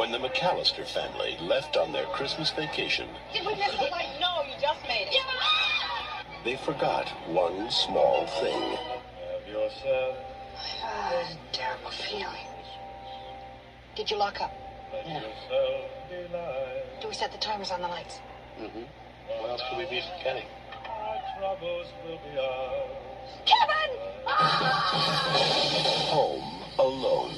when the McAllister family left on their Christmas vacation, Did we miss the light? No, you just made it. they forgot one small thing. Have yourself There's a terrible feeling. Did you lock up? let yourself be light. Do we set the timers on the lights? What else could we be forgetting? Our troubles will be ours. Kevin! Home Alone.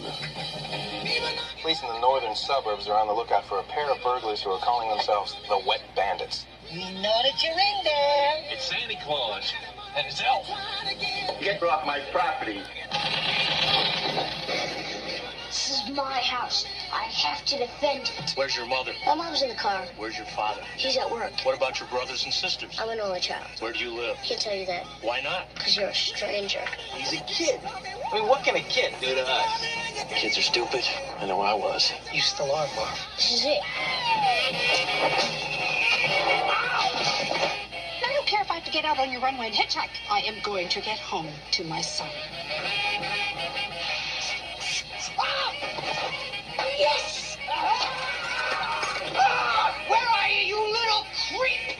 Police in the northern suburbs are on the lookout for a pair of burglars who are calling themselves the Wet Bandits. You know that you're in there. It's Santa Claus and his elf. Get off my property. This is my house. I have to defend it. Where's your mother? My mom's in the car. Where's your father? He's at work. What about your brothers and sisters? I'm an only child. Where do you live? Can't tell you that. Why not? Because you're a stranger. He's a kid. I mean, what can a kid do to us? Kids are stupid. I know I was. You still are, Marv. This is it. I don't care if I have to get out on your runway and hitchhike. I am going to get home to my son. Yes! Where are you, you little creep?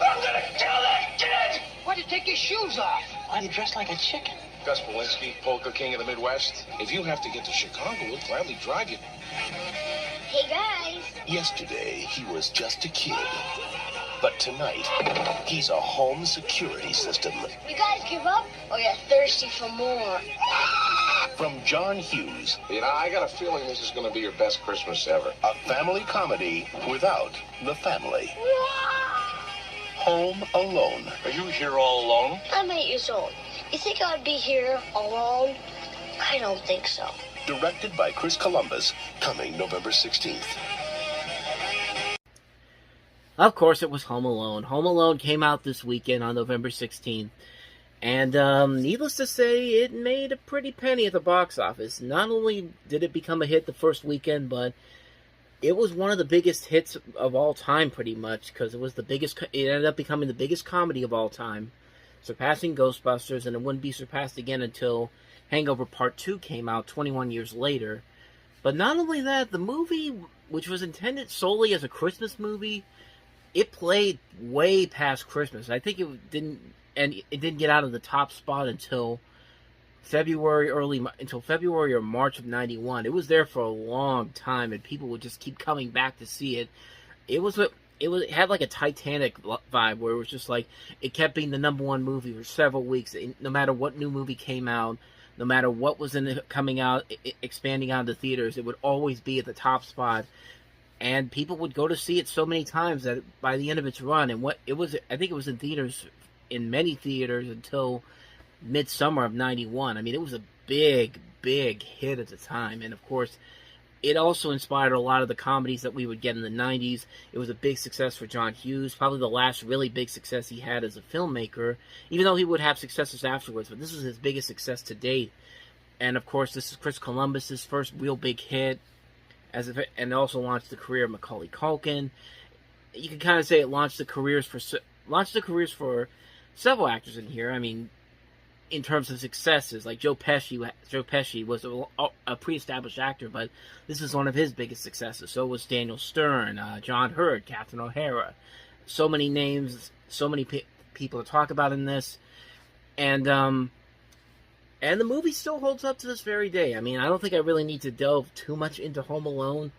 I'm gonna kill that kid! Why'd you take your shoes off? Why do you dress like a chicken? Gus Polinski, polka king of the Midwest. If you have to get to Chicago, we'll gladly drive you. Hey, guys. Yesterday, he was just a kid. But tonight, he's a home security system. You guys give up, or you're thirsty for more? From John Hughes, You know, I got a feeling this is going to be your best Christmas ever. a family comedy without the family. Home Alone. Are you here all alone? I'm 8 years old. You think I'd be here alone? I don't think so. Directed by Chris Columbus, coming November 16th. Of course, it was Home Alone. Home Alone came out this weekend on November 16th. And needless to say, it made a pretty penny at the box office. Not only did it become a hit the first weekend, but it was one of the biggest hits of all time, pretty much, because it was the biggest. It ended up becoming the biggest comedy of all time, surpassing Ghostbusters, and it wouldn't be surpassed again until Hangover Part 2 came out 21 years later. But not only that, the movie, which was intended solely as a Christmas movie, it played way past Christmas. I think it didn't get out of the top spot until February or March of '91. It was there for a long time, and people would just keep coming back to see it. It had like a Titanic vibe, where it was just like it kept being the number one movie for several weeks. No matter what new movie came out, no matter what was coming out, expanding out of the theaters, it would always be at the top spot. And people would go to see it so many times that by the end of its run, I think it was in theaters, in many theaters until midsummer of '91. I mean, it was a big, big hit at the time. And of course, it also inspired a lot of the comedies that we would get in the '90s. It was a big success for John Hughes, probably the last really big success he had as a filmmaker, even though he would have successes afterwards. But this was his biggest success to date. And of course, this is Chris Columbus' first real big hit, and also launched the career of Macaulay Culkin. You can kind of say it launched the careers for several actors in here. I mean, in terms of successes, like Joe Pesci was a pre-established actor, but this is one of his biggest successes. So was Daniel Stern, John Hurt, Catherine O'Hara. So many names, so many people to talk about in this, and the movie still holds up to this very day. I mean, I don't think I really need to delve too much into Home Alone,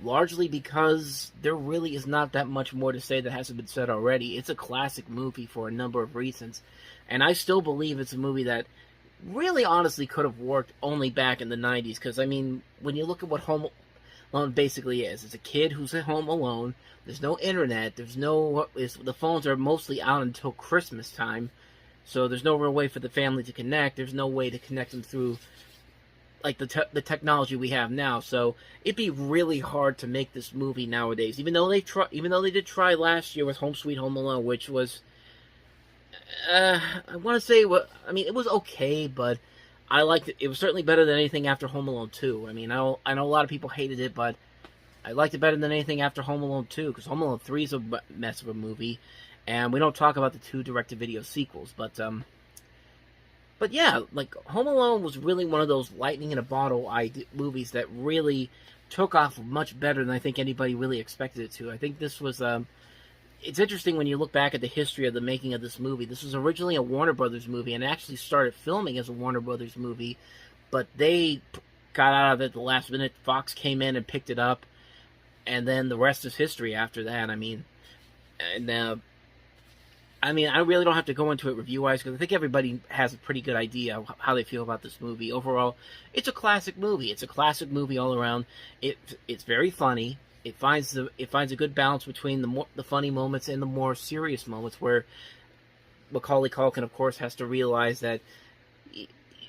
largely because there really is not that much more to say that hasn't been said already. It's a classic movie for a number of reasons, and I still believe it's a movie that really honestly could have worked only back in the 90s, because, I mean, when you look at what Home Alone basically is, it's a kid who's at home alone, there's no internet, the phones are mostly out until Christmas time, so there's no real way for the family to connect. There's no way to connect them through, like, the technology we have now. So it'd be really hard to make this movie nowadays. Even though they did try last year with Home Sweet Home Alone, which was, I want to say, it was okay, but I liked it. It was certainly better than anything after Home Alone 2. I mean, I know a lot of people hated it, but I liked it better than anything after Home Alone 2, because Home Alone 3 is a mess of a movie. And we don't talk about the two direct-to-video sequels, but But yeah, like Home Alone was really one of those lightning in a bottle movies that really took off much better than I think anybody really expected it to. I think this was it's interesting when you look back at the history of the making of this movie. This was originally a Warner Brothers movie and actually started filming as a Warner Brothers movie, but they got out of it at the last minute. Fox came in and picked it up, and then the rest is history after that. I mean, I really don't have to go into it review-wise because I think everybody has a pretty good idea of how they feel about this movie. Overall, it's a classic movie. It's a classic movie all around. It's very funny. It finds a good balance between the funny moments and the more serious moments, where Macaulay Culkin, of course, has to realize that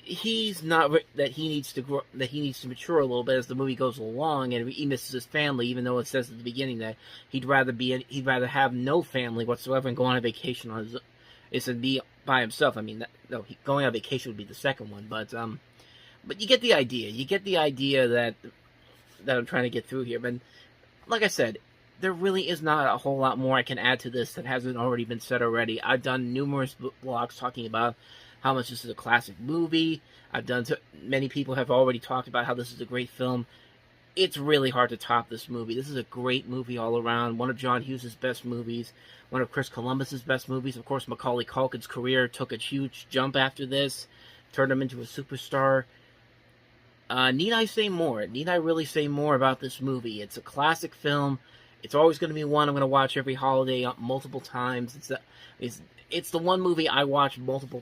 he needs to grow, that he needs to mature a little bit as the movie goes along, and he misses his family, even though it says at the beginning that he'd rather have no family whatsoever and go on a vacation on his be by himself. I mean, going on vacation would be the second one, but you get the idea. You get the idea that I'm trying to get through here. But like I said, there really is not a whole lot more I can add to this that hasn't already been said already. I've done numerous blogs talking about how much this is a classic movie. Many people have already talked about how this is a great film. It's really hard to top this movie. This is a great movie all around. One of John Hughes' best movies. One of Chris Columbus' best movies. Of course, Macaulay Culkin's career took a huge jump after this. Turned him into a superstar. Need I say more? Need I really say more about this movie? It's a classic film. It's always going to be one I'm going to watch every holiday multiple times. It's the one movie I've watched multiple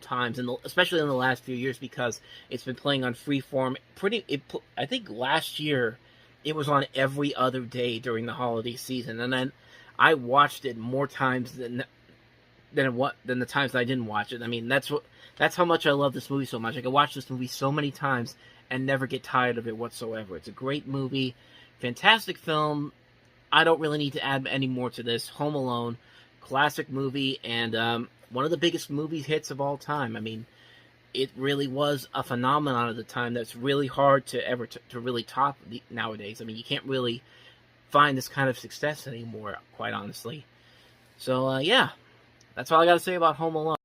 times, especially in the last few years, because it's been playing on Freeform. I think last year it was on every other day during the holiday season, and then I watched it more times than the times that I didn't watch it. I mean, that's how much I love this movie so much. I can watch this movie so many times and never get tired of it whatsoever. It's a great movie, fantastic film. I don't really need to add any more to this. Home Alone, classic movie, and one of the biggest movie hits of all time. I mean, it really was a phenomenon at the time that's really hard to really top nowadays. I mean, you can't really find this kind of success anymore, quite honestly. So, yeah, that's all I got to say about Home Alone.